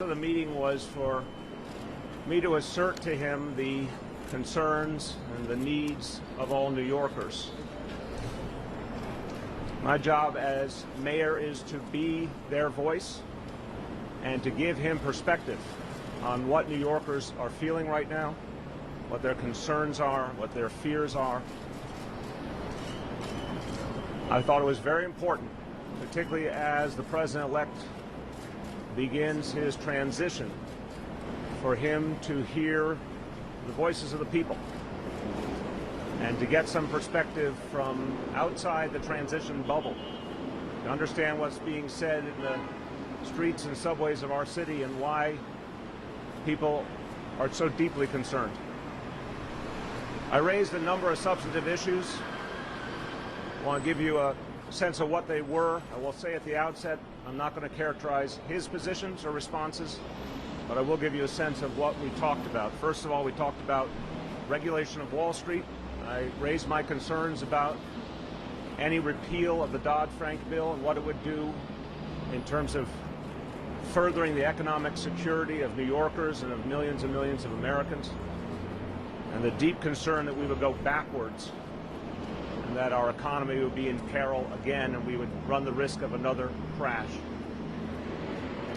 The meeting was for me to assert to him the concerns and the needs of all New Yorkers. My job as mayor is to be their voice and to give him perspective on what New Yorkers are feeling right now, what their concerns are, what their fears are. I thought it was very important, particularly as the president-elect begins his transition, for him to hear the voices of the people and to get some perspective from outside the transition bubble, to understand what's being said in the streets and subways of our city and why people are so deeply concerned. I raised a number of substantive issues. I want to give you a sense of what they were. I will say at the outset, I'm not going to characterize his positions or responses, but I will give you a sense of what we talked about. First of all, we talked about regulation of Wall Street. I raised my concerns about any repeal of the Dodd-Frank bill and what it would do in terms of furthering the economic security of New Yorkers and of millions and millions of Americans, and the deep concern that we would go backwards and that our economy would be in peril again and we would run the risk of another crash.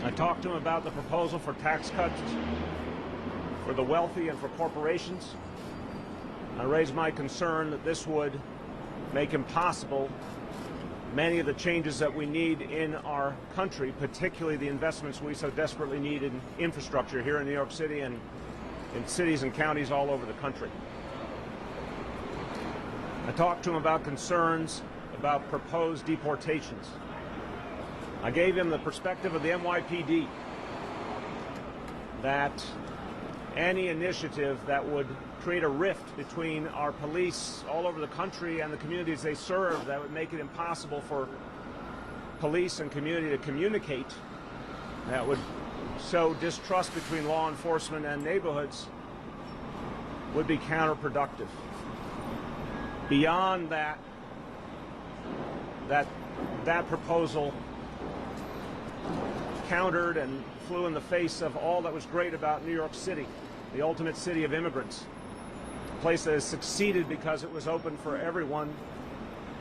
I talked to him about the proposal for tax cuts for the wealthy and for corporations. I raised my concern that this would make impossible many of the changes that we need in our country, particularly the investments we so desperately need in infrastructure here in New York City and in cities and counties all over the country. I talked to him about concerns about proposed deportations. I gave him the perspective of the NYPD that any initiative that would create a rift between our police all over the country and the communities they serve, that would make it impossible for police and community to communicate, that would sow distrust between law enforcement and neighborhoods, would be counterproductive. Beyond that proposal countered and flew in the face of all that was great about New York City, the ultimate city of immigrants, a place that has succeeded because it was open for everyone,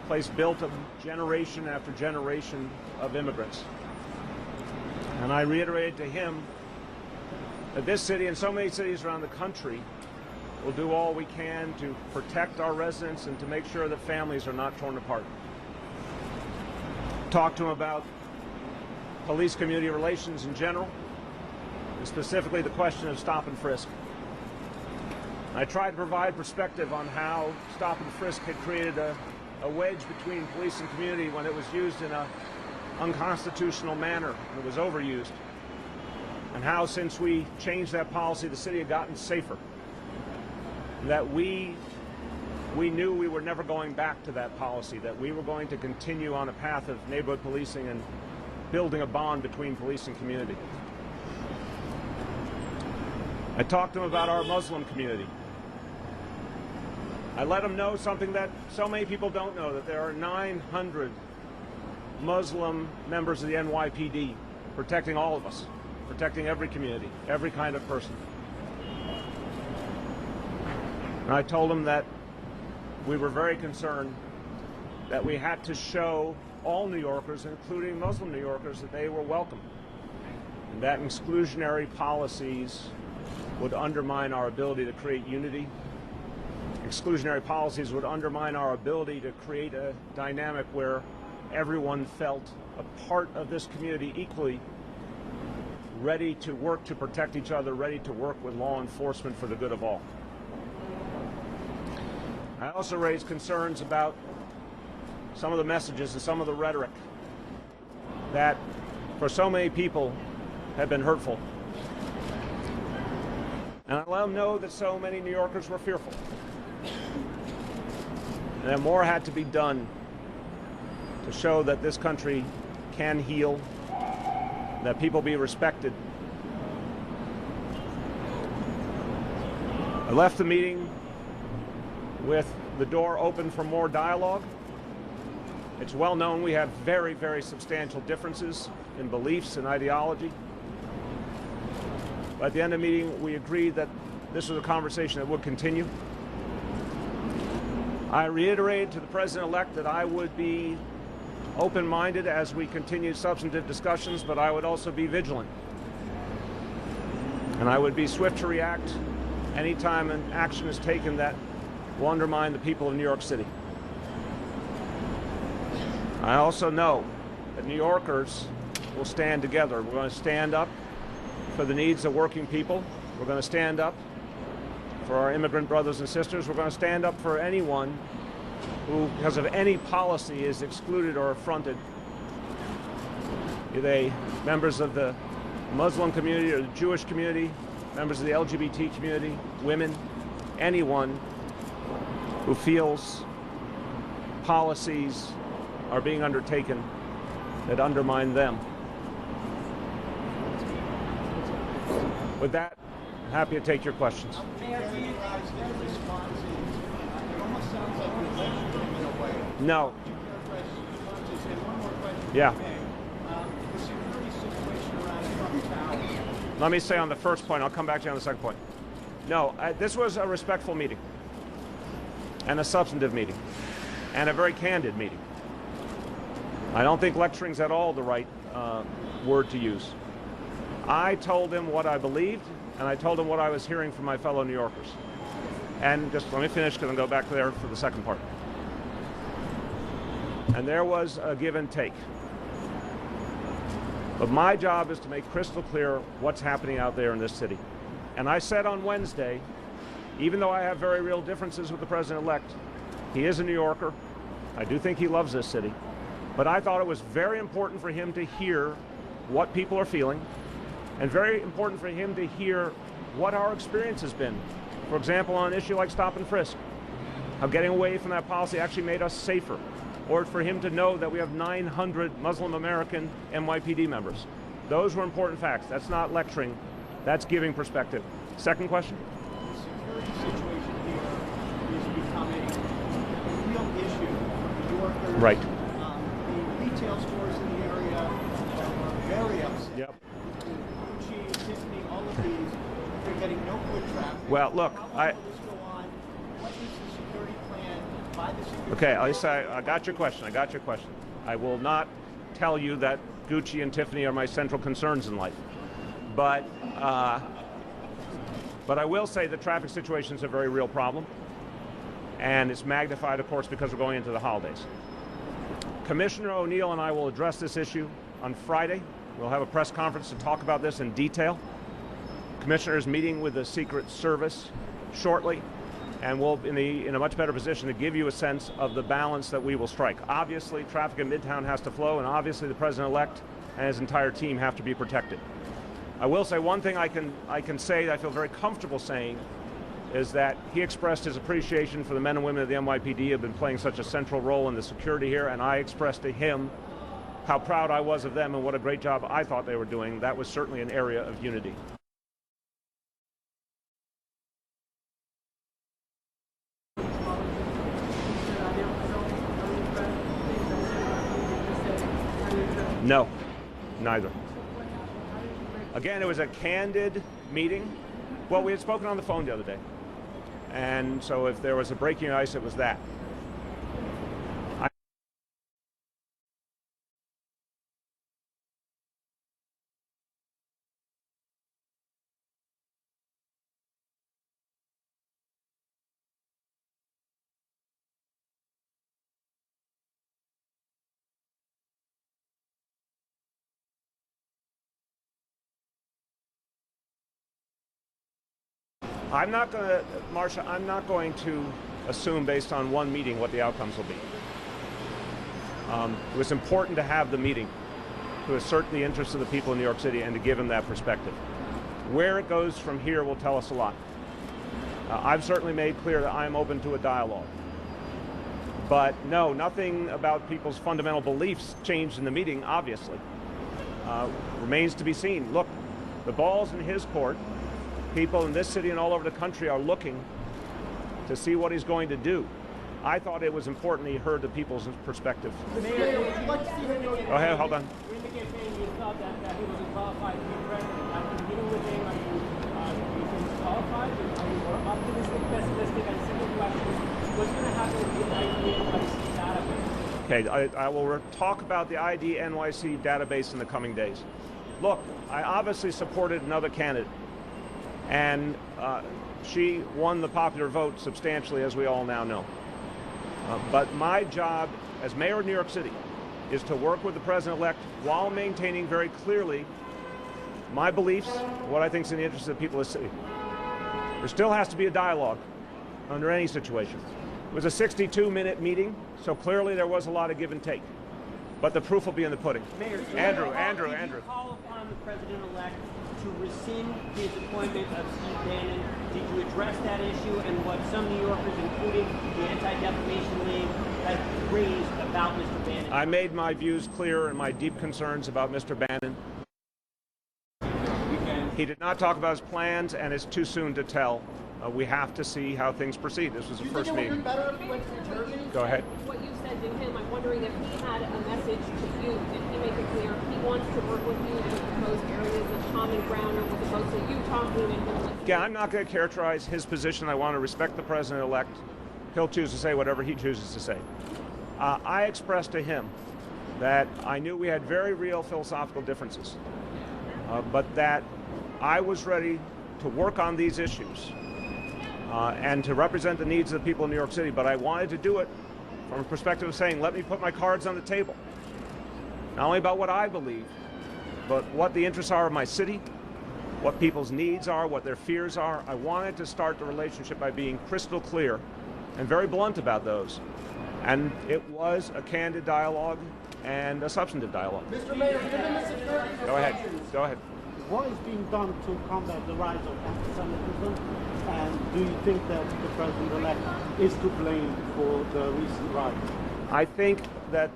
a place built of generation after generation of immigrants. And I reiterated to him that this city and so many cities around the country will do all we can to protect our residents and to make sure that families are not torn apart. Talk to him about police-community relations in general, and specifically the question of stop and frisk. I tried to provide perspective on how stop and frisk had created a wedge between police and community when it was used in an unconstitutional manner and it was overused, and how since we changed that policy, the city had gotten safer. That we knew we were never going back to that policy, that we were going to continue on a path of neighborhood policing and building a bond between police and community. I talked to him about our Muslim community. I let him know something that so many people don't know, that there are 900 Muslim members of the NYPD protecting all of us, protecting every community, every kind of person. And I told him that we were very concerned that we had to show all New Yorkers, including Muslim New Yorkers, that they were welcome, and that exclusionary policies would undermine our ability to create unity. Exclusionary policies would undermine our ability to create a dynamic where everyone felt a part of this community equally ready to work to protect each other, ready to work with law enforcement for the good of all. I also raised concerns about some of the messages and some of the rhetoric that for so many people have been hurtful. And I let them know that so many New Yorkers were fearful, and that more had to be done to show that this country can heal, that people be respected. I left the meeting with the door open for more dialogue. It's well known we have very, very substantial differences in beliefs and ideology. But at the end of the meeting, we agreed that this was a conversation that would continue. I reiterated to the president-elect that I would be open-minded as we continue substantive discussions, but I would also be vigilant. And I would be swift to react anytime an action is taken that will undermine the people of New York City. I also know that New Yorkers will stand together. We're going to stand up for the needs of working people. We're going to stand up for our immigrant brothers and sisters. We're going to stand up for anyone who, because of any policy, is excluded or affronted. Be they members of the Muslim community or the Jewish community, members of the LGBT community, women, anyone who feels policies are being undertaken that undermine them. With that, I'm happy to take your questions. No. Yeah. Let me say on the first point, I'll come back to you on the second point. No, this was a respectful meeting and a substantive meeting and a very candid meeting. I don't think lecturing's at all the right word to use. I told him what I believed, and I told him what I was hearing from my fellow New Yorkers. And just let me finish, because I'll go back there for the second part. And there was a give and take. But my job is to make crystal clear what's happening out there in this city. And I said on Wednesday, even though I have very real differences with the president-elect, he is a New Yorker. I do think he loves this city. But I thought it was very important for him to hear what people are feeling, and very important for him to hear what our experience has been. For example, on an issue like stop and frisk, how getting away from that policy actually made us safer. Or for him to know that we have 900 Muslim American NYPD members. Those were important facts. That's not lecturing, that's giving perspective. Second question? The security situation here is becoming a real issue for New Yorkers. Right. The retail stores in the area are very upset. Yep. Gucci, Tiffany, all of these, they're getting no foot traffic. Well, look, How long will this go on? What is the security plan by the security? Okay, I got your question. I got your question. I will not tell you that Gucci and Tiffany are my central concerns in life, but I will say the traffic situation is a very real problem, and it's magnified, of course, because we're going into the holidays. Commissioner O'Neill and I will address this issue on Friday. We'll have a press conference to talk about this in detail. Commissioner is meeting with the Secret Service shortly, and we'll be in a much better position to give you a sense of the balance that we will strike. Obviously, traffic in Midtown has to flow, and obviously the president-elect and his entire team have to be protected. I will say one thing I can say that I feel very comfortable saying is that he expressed his appreciation for the men and women of the NYPD who have been playing such a central role in the security here, and I expressed to him how proud I was of them and what a great job I thought they were doing. That was certainly an area of unity. No, neither. Again, it was a candid meeting. Well, we had spoken on the phone the other day. And so if there was a breaking ice, it was that. I'm not going to, Marcia, I'm not going to assume based on one meeting what the outcomes will be. It was important to have the meeting to assert the interests of the people in New York City and to give them that perspective. Where it goes from here will tell us a lot. I've certainly made clear that I'm open to a dialogue. But no, nothing about people's fundamental beliefs changed in the meeting, obviously. Remains to be seen. Look, the ball's in his court. People in this city and all over the country are looking to see what he's going to do. I thought it was important he heard the people's perspective. Mayor, would you like to see him go Go ahead, hold on. During the campaign, you thought that he was qualified to be president. After meeting with him, are you Okay, I will talk about the ID NYC database in the coming days. Look, I obviously supported another candidate, and she won the popular vote substantially, as we all now know. But my job as mayor of New York City is to work with the president-elect while maintaining very clearly my beliefs, what I think is in the interest of the people of the city. There still has to be a dialogue under any situation. It was a 62-minute meeting, so clearly there was a lot of give and take. But the proof will be in the pudding. Mayor, Andrew. Did you call upon the president-elect to rescind his appointment of Steve Bannon? Did you address that issue and what some New Yorkers, including the Anti-Defamation League, have raised about Mr. Bannon? I made my views clear and my deep concerns about Mr. Bannon. He did not talk about his plans, and it's too soon to tell. We have to see how things proceed. This was the first meeting. Better if he went to New Jersey? Go ahead. What you said to him, I'm wondering if he had a message to you. Did he make it clear he wants to work with you to propose areas of common ground, or was opposed to you talking and him listening? Again, I'm not going to characterize his position. I want to respect the president-elect. He'll choose to say whatever he chooses to say. I expressed to him that I knew we had very real philosophical differences, but that I was ready to work on these issues and to represent the needs of the people of New York City, but I wanted to do it from a perspective of saying, let me put my cards on the table. Not only about what I believe, but what the interests are of my city, what people's needs are, what their fears are. I wanted to start the relationship by being crystal clear and very blunt about those. And it was a candid dialogue and a substantive dialogue. Mr. Mayor, given the security Go ahead. disruptions, Go ahead. What is being done to combat the rise of anti-Semitism? And do you think that the president-elect is to blame for the recent rise? I think that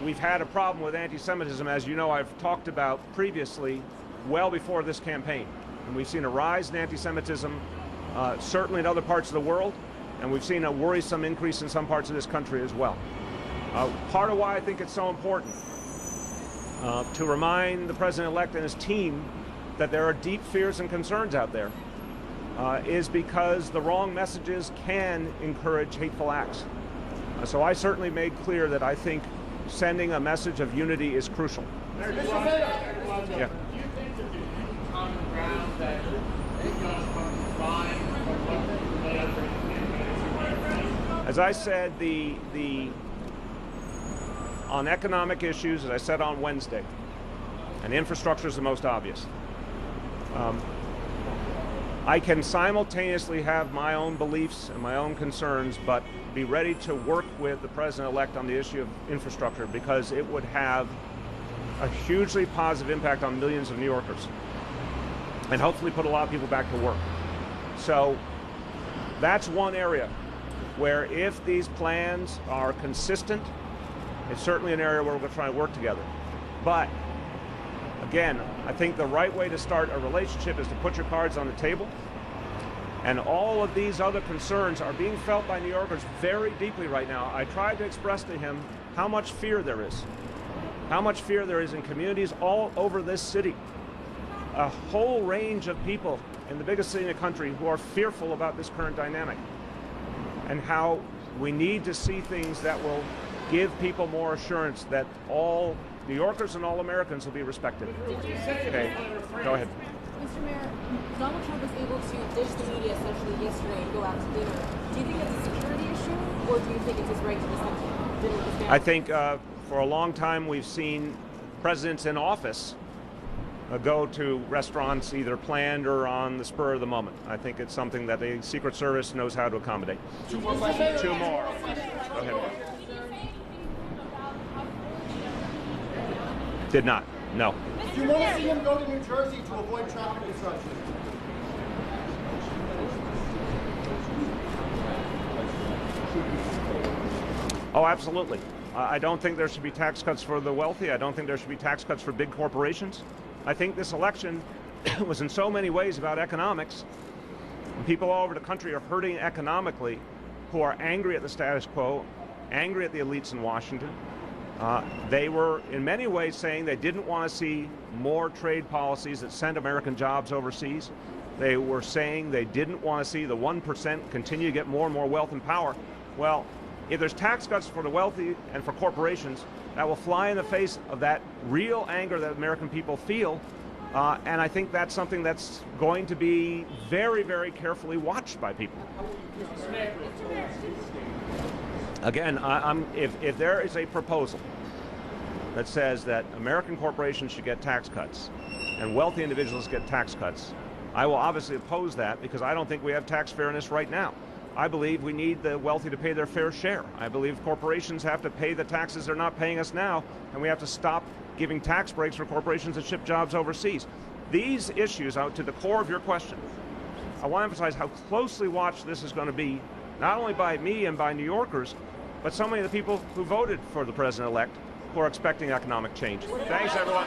we've had a problem with anti-Semitism, as you know, I've talked about previously, well before this campaign. And we've seen a rise in anti-Semitism, certainly in other parts of the world, and we've seen a worrisome increase in some parts of this country as well. Part of why I think it's so important to remind the president-elect and his team that there are deep fears and concerns out there is because the wrong messages can encourage hateful acts. So I certainly made clear that I think sending a message of unity is crucial. Mr. Mayor, Yeah. Do you think that the common ground that is going to find from what As I said, on economic issues, as I said on Wednesday, and infrastructure is the most obvious. I can simultaneously have my own beliefs and my own concerns, but be ready to work with the president-elect on the issue of infrastructure because it would have a hugely positive impact on millions of New Yorkers and hopefully put a lot of people back to work. So that's one area where if these plans are consistent, it's certainly an area where we're going to try and work together. But again, I think the right way to start a relationship is to put your cards on the table. And all of these other concerns are being felt by New Yorkers very deeply right now. I tried to express to him how much fear there is. How much fear there is in communities all over this city. A whole range of people in the biggest city in the country who are fearful about this current dynamic. And how we need to see things that will give people more assurance that all New Yorkers and all Americans will be respected. Okay, go ahead. Mr. Mayor, Donald Trump was able to ditch the media essentially yesterday and go out to dinner. Do you think it's a security issue, or do you think it's his right to just have dinner with his family? I think for a long time we've seen presidents in office go to restaurants either planned or on the spur of the moment. I think it's something that the Secret Service knows how to accommodate. two more questions. Two more. Go ahead. Did not. No. Do you want to see him go to New Jersey to avoid traffic disruption? Oh, absolutely. I don't think there should be tax cuts for the wealthy. I don't think there should be tax cuts for big corporations. I think this election was in so many ways about economics. And people all over the country are hurting economically who are angry at the status quo, angry at the elites in Washington. They were in many ways saying they didn't want to see more trade policies that sent American jobs overseas. They were saying they didn't want to see the 1% continue to get more and more wealth and power. Well, if there's tax cuts for the wealthy and for corporations, that will fly in the face of that real anger that American people feel. And I think that's something that's going to be very, very carefully watched by people. Again, if there is a proposal that says that American corporations should get tax cuts and wealthy individuals get tax cuts, I will obviously oppose that because I don't think we have tax fairness right now. I believe we need the wealthy to pay their fair share. I believe corporations have to pay the taxes they're not paying us now, and we have to stop giving tax breaks for corporations that ship jobs overseas. These issues, out to the core of your question, I want to emphasize how closely watched this is going to be, not only by me and by New Yorkers, but so many of the people who voted for the president-elect who are expecting economic change. Thanks, everyone.